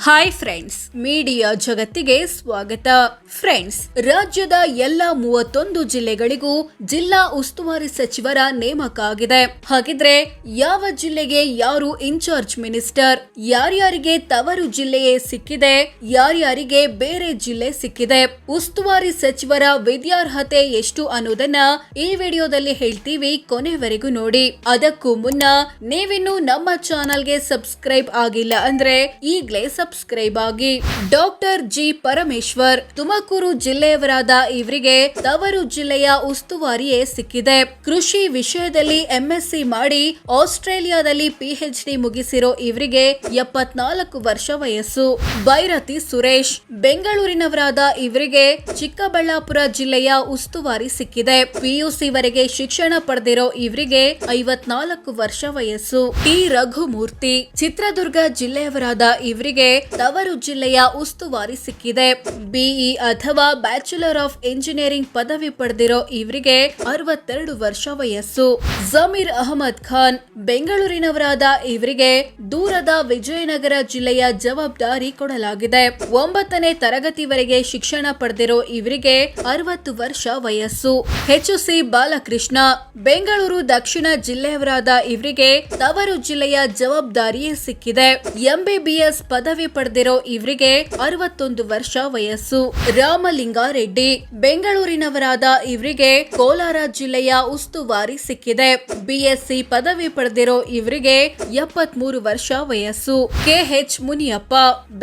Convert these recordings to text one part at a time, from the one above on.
Hi friends, media ಜಗತ್ತಿಗೆ ಸ್ವಾಗತ. Friends, ರಾಜ್ಯದ ಎಲ್ಲ 31 ಜಿಲ್ಲೆಗಳಿಗೂ ಜಿಲ್ಲಾ ಉಸ್ತುವಾರಿ ಸಚಿವರ ನೇಮಕ ಆಗಿದೆ. ಹಾಗಿದ್ರೆ ಯಾವ ಜಿಲ್ಲೆಗೆ ಯಾರು ಇನ್ಚಾರ್ಜ್ ಮಿನಿಸ್ಟರ್, ಯಾರ್ಯಾರಿಗೆ ತವರು ಜಿಲ್ಲೆಯೇ ಸಿಕ್ಕಿದೆ, ಯಾರ್ಯಾರಿಗೆ ಬೇರೆ ಜಿಲ್ಲೆ ಸಿಕ್ಕಿದೆ, ಉಸ್ತುವಾರಿ ಸಚಿವರ ವಿದ್ಯಾರ್ಹತೆ ಎಷ್ಟು ಅನ್ನೋದನ್ನ ಈ ವಿಡಿಯೋದಲ್ಲಿ ಹೇಳ್ತೀವಿ. ಕೊನೆವರೆಗೂ ನೋಡಿ. ಅದಕ್ಕೂ ಮುನ್ನ ನೀವಿನ್ನು ನಮ್ಮ ಚಾನಲ್ಗೆ ಸಬ್ಸ್ಕ್ರೈಬ್ ಆಗಿಲ್ಲ ಅಂದ್ರೆ ಈಗಲೇ ಸಬ್ಸ್ಕ್ರೈಬ್ ಆಗಿ. ಡಾಕ್ಟರ್ ಜಿ ಪರಮೇಶ್ವರ್ ತುಮಕೂರು ಜಿಲ್ಲೆಯವರಾದ ಇವರಿಗೆ ತವರು ಜಿಲ್ಲೆಯ ಉಸ್ತುವಾರಿಯೇ ಸಿಕ್ಕಿದೆ. ಕೃಷಿ ವಿಷಯದಲ್ಲಿ ಎಂಎಸ್ಸಿ ಮಾಡಿ ಆಸ್ಟ್ರೇಲಿಯಾದಲ್ಲಿ ಪಿಎಚ್ಡಿ ಮುಗಿಸಿರೋ ಇವರಿಗೆ 74 ವರ್ಷ ವಯಸ್ಸು. ಬೈರತಿ ಸುರೇಶ್ ಬೆಂಗಳೂರಿನವರಾದ ಇವರಿಗೆ ಚಿಕ್ಕಬಳ್ಳಾಪುರ ಜಿಲ್ಲೆಯ ಉಸ್ತುವಾರಿ ಸಿಕ್ಕಿದೆ. ಪಿಯುಸಿ ವರೆಗೆ ಶಿಕ್ಷಣ ಪಡೆದಿರೋ ಇವರಿಗೆ 54 ವರ್ಷ ವಯಸ್ಸು. ಟಿ ರಘುಮೂರ್ತಿ ಚಿತ್ರದುರ್ಗ ಜಿಲ್ಲೆಯವರಾದ ಇವರಿಗೆ ತವರು ಜಿಲ್ಲೆಯ ಉಸ್ತುವಾರಿ ಸಿಕ್ಕಿದೆ. ಬಿಇ ಅಥವಾ ಬ್ಯಾಚುಲರ್ ಆಫ್ ಇಂಜಿನಿಯರಿಂಗ್ ಪದವಿ ಪಡೆದಿರೋ ಇವರಿಗೆ 62 ವರ್ಷ ವಯಸ್ಸು. ಜಮೀರ್ ಅಹಮದ್ ಖಾನ್ ಬೆಂಗಳೂರಿನವರಾದ ಇವರಿಗೆ ದೂರದ ವಿಜಯನಗರ ಜಿಲ್ಲೆಯ ಜವಾಬ್ದಾರಿ ಕೊಡಲಾಗಿದೆ. 9ನೇ ತರಗತಿವರೆಗೆ ಶಿಕ್ಷಣ ಪಡೆದಿರೋ ಇವರಿಗೆ 60 ವರ್ಷ ವಯಸ್ಸು. ಎಚ್.ಸಿ. ಬಾಲಕೃಷ್ಣ ಬೆಂಗಳೂರು ದಕ್ಷಿಣ ಜಿಲ್ಲೆಯವರಾದ ಇವರಿಗೆ ತವರು ಜಿಲ್ಲೆಯ ಜವಾಬ್ದಾರಿಯೇ ಸಿಕ್ಕಿದೆ. ಎಂಬಿಬಿಎಸ್ ಪದವಿ ಪಡೆದಿರೋ ಇವರಿಗೆ 61 ವರ್ಷ ವಯಸ್ಸು. ರಾಮಲಿಂಗಾರೆಡ್ಡಿ ಬೆಂಗಳೂರಿನವರಾದ ಇವರಿಗೆ ಕೋಲಾರ ಜಿಲ್ಲೆಯ ಉಸ್ತುವಾರಿ ಸಿಕ್ಕಿದೆ. ಬಿಎಸ್ಸಿ ಪದವಿ ಪಡೆದಿರೋ ಇವರಿಗೆ 73 ವರ್ಷ ವಯಸ್ಸು. ಕೆಎಚ್ ಮುನಿಯಪ್ಪ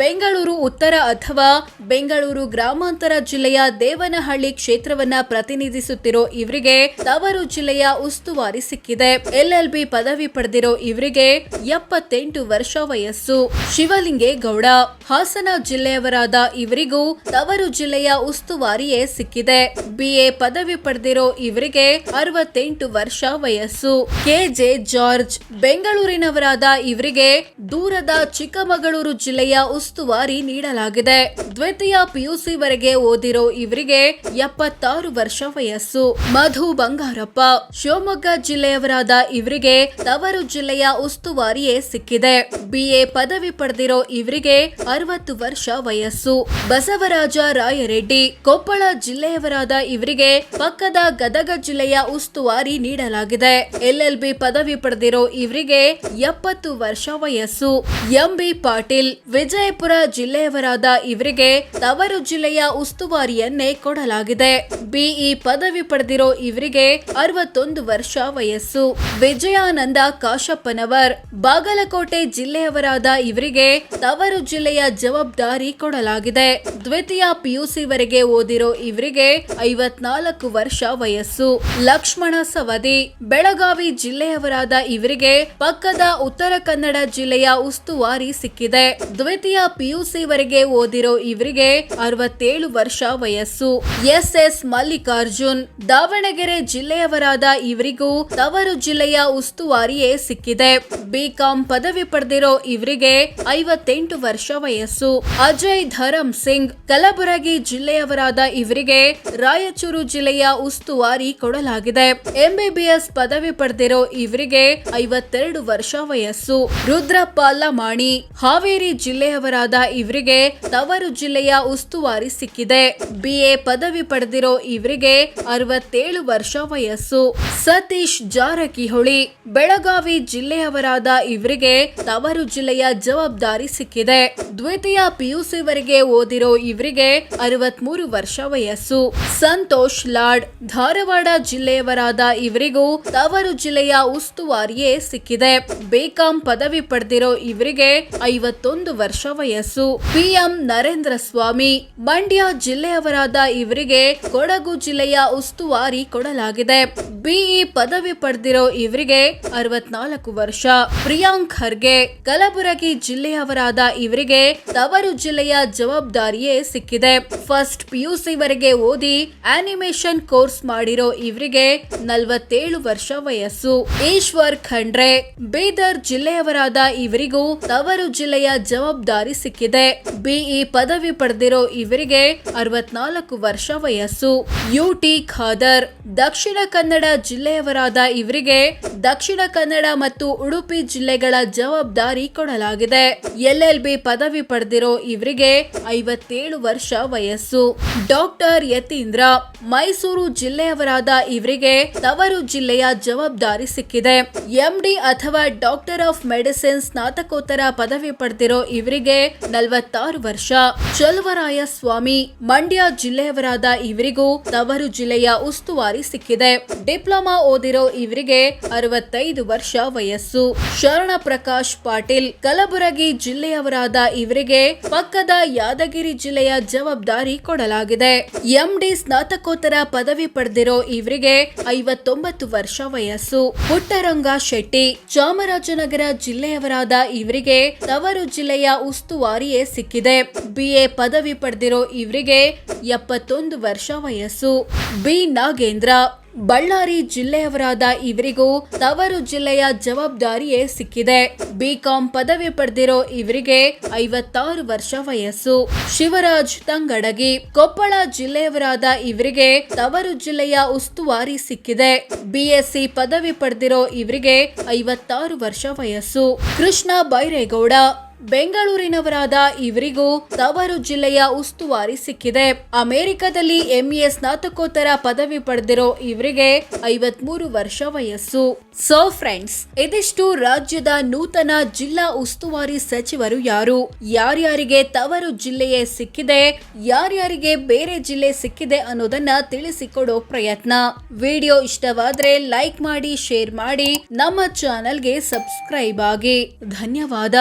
ಬೆಂಗಳೂರು ಉತ್ತರ ಅಥವಾ ಬೆಂಗಳೂರು ಗ್ರಾಮಾಂತರ ಜಿಲ್ಲೆಯ ದೇವನಹಳ್ಳಿ ಕ್ಷೇತ್ರವನ್ನ ಪ್ರತಿನಿಧಿಸುತ್ತಿರೋ ಇವರಿಗೆ ತವರು ಜಿಲ್ಲೆಯ ಉಸ್ತುವಾರಿ ಸಿಕ್ಕಿದೆ. ಎಲ್ಎಲ್ಬಿ ಪದವಿ ಪಡೆದಿರೋ ಇವರಿಗೆ 78 ವರ್ಷ ವಯಸ್ಸು. ಶಿವಲಿಂಗೇಗೌಡ ಹಾಸನ ಜಿಲ್ಲೆಯವರಾದ ಇವರಿಗೂ ತವರು ಜಿಲ್ಲೆಯ ಉಸ್ತುವಾರಿಯೇ ಸಿಕ್ಕಿದೆ. ಬಿಎ ಪದವಿ ಪಡೆದಿರೋ ಇವರಿಗೆ 68 ವರ್ಷ ವಯಸ್ಸು. ಕೆಜೆ ಜಾರ್ಜ್ ಬೆಂಗಳೂರಿನವರಾದ ಇವರಿಗೆ ದೂರದ ಚಿಕ್ಕಮಗಳೂರು ಜಿಲ್ಲೆಯ ಉಸ್ತುವಾರಿ ನೀಡಲಾಗಿದೆ. ದ್ವಿತೀಯ ಪಿಯುಸಿ ವರೆಗೆ ಓದಿರೋ ಇವರಿಗೆ 76 ವರ್ಷ ವಯಸ್ಸು. ಮಧು ಬಂಗಾರಪ್ಪ ಶಿವಮೊಗ್ಗ ಜಿಲ್ಲೆಯವರಾದ ಇವರಿಗೆ ತವರು ಜಿಲ್ಲೆಯ ಉಸ್ತುವಾರಿಯೇ ಸಿಕ್ಕಿದೆ. ಬಿಎ ಪದವಿ ಪಡೆದಿರೋ ಇವರಿಗೆ 60 ವರ್ಷ ವಯಸ್ಸು. ಬಸವರಾಜ ರಾಯರೆಡ್ಡಿ ಕೊಪ್ಪಳ ಜಿಲ್ಲೆಯವರಾದ ಇವರಿಗೆ ಪಕ್ಕದ ಗದಗ ಜಿಲ್ಲೆಯ ಉಸ್ತುವಾರಿ ನೀಡಲಾಗಿದೆ. ಎಲ್ಎಲ್ಬಿ ಪದವಿ ಪಡೆದಿರೋ ಇವರಿಗೆ 70 ವರ್ಷ ವಯಸ್ಸು. ಎಂಬಿ ಪಾಟೀಲ್ ವಿಜಯಪುರ ಜಿಲ್ಲೆಯವರಾದ ಇವರಿಗೆ ತವರು ಜಿಲ್ಲೆಯ ಉಸ್ತುವಾರಿಯನ್ನೇ ಕೊಡಲಾಗಿದೆ. ಬಿಇ ಪದವಿ ಪಡೆದಿರೋ ಇವರಿಗೆ 61 ವರ್ಷ ವಯಸ್ಸು. ವಿಜಯಾನಂದ ಕಾಶಪ್ಪನವರ್ ಬಾಗಲಕೋಟೆ ಜಿಲ್ಲೆಯವರಾದ ಇವರಿಗೆ ತವರು ಜಿಲ್ಲೆಯ ಜವಾಬ್ದಾರಿ ಕೊಡಲಾಗಿದೆ. ದ್ವಿತೀಯ ಪಿಯುಸಿ ವರೆಗೆ ಓದಿರೋ ಇವರಿಗೆ 54 ವರ್ಷ ವಯಸ್ಸು. ಲಕ್ಷ್ಮಣ ಸವದಿ ಬೆಳಗಾವಿ ಜಿಲ್ಲೆಯವರಾದ ಇವರಿಗೆ ಪಕ್ಕದ ಉತ್ತರ ಕನ್ನಡ ಜಿಲ್ಲೆಯ ಉಸ್ತುವಾರಿ ಸಿಕ್ಕಿದೆ. ದ್ವಿತೀಯ ಪಿಯುಸಿ ವರೆಗೆ ಓದಿರೋ ಇವರಿಗೆ 67 ವರ್ಷ ವಯಸ್ಸು. ಎಸ್ ಮಲ್ಲಿಕಾರ್ಜುನ್ ದಾವಣಗೆರೆ ಜಿಲ್ಲೆಯವರಾದ ಇವರಿಗೂ ತವರು ಜಿಲ್ಲೆಯ ಉಸ್ತುವಾರಿಯೇ ಸಿಕ್ಕಿದೆ. ಬಿಕಾಂ ಪದವಿ ಪಡೆದಿರೋ ಇವರಿಗೆ 58 ವರ್ಷ ವಯಸ್ಸು. ಅಜಯ್ ಧರಮ್ ಸಿಂಗ್ ಕಲಬುರಗಿ ಜಿಲ್ಲೆಯವರಾದ ಇವರಿಗೆ ರಾಯಚೂರು ಜಿಲ್ಲೆಯ ಉಸ್ತುವಾರಿ ಕೊಡಲಾಗಿದೆ. ಎಂಬಿಬಿಎಸ್ ಪದವಿ ಪಡೆದಿರೋ ಇವರಿಗೆ 52 ವರ್ಷ ವಯಸ್ಸು. ರುದ್ರಪ್ಪ ಲಮಾಣಿ ಹಾವೇರಿ ಜಿಲ್ಲೆಯವರಾದ ಇವರಿಗೆ ತವರು ಜಿಲ್ಲೆಯ ಉಸ್ತುವಾರಿ ಸಿಕ್ಕಿದೆ. ಬಿಎ ಪದವಿ ಪಡೆದಿರೋ ಇವರಿಗೆ 67 ವರ್ಷ ವಯಸ್ಸು. ಸತೀಶ್ ಜಾರಕಿಹೊಳಿ ಬೆಳಗಾವಿ ಜಿಲ್ಲೆಯವರಾದ ಇವರಿಗೆ ತವರು ಜಿಲ್ಲೆಯ ಜವಾಬ್ದಾರಿ ಸಿಕ್ಕಿದೆ. ದ್ವಿತೀಯ ಪಿಯುಸಿ ವರೆಗೆ ಓದಿರೋ ಇವರಿಗೆ 63 ವರ್ಷ ವಯಸ್ಸು. ಸಂತೋಷ್ ಲಾಡ್ ಧಾರವಾಡ ಜಿಲ್ಲೆಯವರಾದ ಇವರಿಗೂ ತವರು ಜಿಲ್ಲೆಯ ಉಸ್ತುವಾರಿಯೇ ಸಿಕ್ಕಿದೆ. ಬಿಕಾಂ ಪದವಿ ಪಡೆದಿರೋ ಇವರಿಗೆ 51 ವರ್ಷ ವಯಸ್ಸು. ಪಿಎಂ ನರೇಂದ್ರ ಸ್ವಾಮಿ ಮಂಡ್ಯ ಜಿಲ್ಲೆಯವರಾದ ಇವರಿಗೆ ಕೊಡಗು ಜಿಲ್ಲೆಯ ಉಸ್ತುವಾರಿ ಕೊಡಲಾಗಿದೆ. ಬಿಇ ಪದವಿ ಪಡೆದಿರೋ ಇವರಿಗೆ 64 ವರ್ಷ. ಪ್ರಿಯಾಂಕ್ ಖರ್ಗೆ ಕಲಬುರಗಿ ಜಿಲ್ಲೆಯವರಾದ ಇವರಿಗೆ ತವರು ಜಿಲ್ಲೆಯ ಜವಾಬ್ದಾರಿಯೇ ಸಿಕ್ಕಿದೆ. ಫಸ್ಟ್ ಪಿಯುಸಿ ವರೆಗೆ ಓದಿ ಆನಿಮೇಷನ್ ಕೋರ್ಸ್ ಮಾಡಿರೋ ಇವರಿಗೆ 47 ವರ್ಷ ವಯಸ್ಸು. ಈಶ್ವರ್ ಖಂಡ್ರೆ ಬೀದರ್ ಜಿಲ್ಲೆಯವರಾದ ಇವರಿಗೂ ತವರು ಜಿಲ್ಲೆಯ ಜವಾಬ್ದಾರಿ ಸಿಕ್ಕಿದೆ. ಬಿಇ ಪದವಿ ಪಡೆದಿರೋ ಇವರಿಗೆ 64 ವರ್ಷ ವಯಸ್ಸು. ಯುಟಿ ಖಾದರ್ ದಕ್ಷಿಣ ಕನ್ನಡ ಜಿಲ್ಲೆಯವರಾದ ಇವರಿಗೆ ದಕ್ಷಿಣ ಕನ್ನಡ ಮತ್ತು ಉಡುಪಿ ಜಿಲ್ಲೆಗಳ ಜವಾಬ್ದಾರಿ ಕೊಡಲಾಗಿದೆ. ಎಲ್ಎಲ್ಬಿ ಪದವಿ ಪದವಿ ಪಡೆದಿರೋ ಇವರಿಗೆ 57 ವರ್ಷ ವಯಸ್ಸು. ಡಾಕ್ಟರ್ ಯತೀಂದ್ರ ಮೈಸೂರು ಜಿಲ್ಲೆಯವರಾದ ಇವರಿಗೆ ತವರು ಜಿಲ್ಲೆಯ ಜವಾಬ್ದಾರಿ ಸಿಕ್ಕಿದೆ. ಎಂಡಿ ಅಥವಾ ಡಾಕ್ಟರ್ ಆಫ್ ಮೆಡಿಸಿನ್ ಸ್ನಾತಕೋತ್ತರ ಪದವಿ ಪಡೆದಿರೋ ಇವರಿಗೆ 46 ವರ್ಷ. ಚಲುವರಾಯ ಸ್ವಾಮಿ ಮಂಡ್ಯ ಜಿಲ್ಲೆಯವರಾದ ಇವರಿಗೂ ತವರು ಜಿಲ್ಲೆಯ ಉಸ್ತುವಾರಿ ಸಿಕ್ಕಿದೆ. ಡಿಪ್ಲೊಮಾ ಓದಿರೋ ಇವರಿಗೆ 65 ವರ್ಷ ವಯಸ್ಸು. ಶರಣ ಪ್ರಕಾಶ್ ಪಾಟೀಲ್ ಕಲಬುರಗಿ ಜಿಲ್ಲೆಯವರಾದ ಇವರಿಗೆ ಪಕ್ಕದ ಯಾದಗಿರಿ ಜಿಲ್ಲೆಯ ಜವಾಬ್ದಾರಿ ಕೊಡಲಾಗಿದೆ. ಎಂಡಿ ಸ್ನಾತಕೋತ್ತರ ಪದವಿ ಪಡೆದಿರೋ ಇವರಿಗೆ 59 ವರ್ಷ ವಯಸ್ಸು. ಪುಟ್ಟರಂಗ ಶೆಟ್ಟಿ ಚಾಮರಾಜನಗರ ಜಿಲ್ಲೆಯವರಾದ ಇವರಿಗೆ ತವರು ಜಿಲ್ಲೆಯ ಉಸ್ತುವಾರಿಯೇ ಸಿಕ್ಕಿದೆ. BA ಪದವಿ ಪಡೆದಿರೋ ಇವರಿಗೆ 71 ವರ್ಷ ವಯಸ್ಸು. ಬಿ ನಾಗೇಂದ್ರ ಬಳ್ಳಾರಿ ಜಿಲ್ಲೆಯವರಾದ ಇವರಿಗೂ ತವರು ಜಿಲ್ಲೆಯ ಜವಾಬ್ದಾರಿಯೇ ಸಿಕ್ಕಿದೆ. BCom ಪದವಿ ಪಡೆದಿರೋ ಇವರಿಗೆ 56 ವರ್ಷ ವಯಸ್ಸು. ಶಿವರಾಜ್ ತಂಗಡಗಿ ಕೊಪ್ಪಳ ಜಿಲ್ಲೆಯವರಾದ ಇವರಿಗೆ ತವರು ಜಿಲ್ಲೆಯ ಉಸ್ತುವಾರಿ ಸಿಕ್ಕಿದೆ. BSc ಪದವಿ ಪಡೆದಿರೋ ಇವರಿಗೆ 56 ವರ್ಷ ವಯಸ್ಸು. ಕೃಷ್ಣ ಬೈರೇಗೌಡ ಬೆಂಗಳೂರಿನವರಾದ ಇವರಿಗೂ ತವರು ಜಿಲ್ಲೆಯ ಉಸ್ತುವಾರಿ ಸಿಕ್ಕಿದೆ. ಅಮೆರಿಕದಲ್ಲಿ MA ಸ್ನಾತಕೋತ್ತರ ಪದವಿ ಪಡೆದಿರೋ ಇವರಿಗೆ 53 ವರ್ಷ ವಯಸ್ಸು. ಸೊ ಫ್ರೆಂಡ್ಸ್, ಇದಿಷ್ಟು ರಾಜ್ಯದ ನೂತನ ಜಿಲ್ಲಾ ಉಸ್ತುವಾರಿ ಸಚಿವರು ಯಾರು, ಯಾರ್ಯಾರಿಗೆ ತವರು ಜಿಲ್ಲೆಯೇ ಸಿಕ್ಕಿದೆ, ಯಾರ್ಯಾರಿಗೆ ಬೇರೆ ಜಿಲ್ಲೆ ಸಿಕ್ಕಿದೆ ಅನ್ನೋದನ್ನ ತಿಳಿಸಿಕೊಡೋ ಪ್ರಯತ್ನ. ವಿಡಿಯೋ ಇಷ್ಟವಾದ್ರೆ ಲೈಕ್ ಮಾಡಿ, ಶೇರ್ ಮಾಡಿ, ನಮ್ಮ ಚಾನೆಲ್ಗೆ ಸಬ್ಸ್ಕ್ರೈಬ್ ಆಗಿ. ಧನ್ಯವಾದ.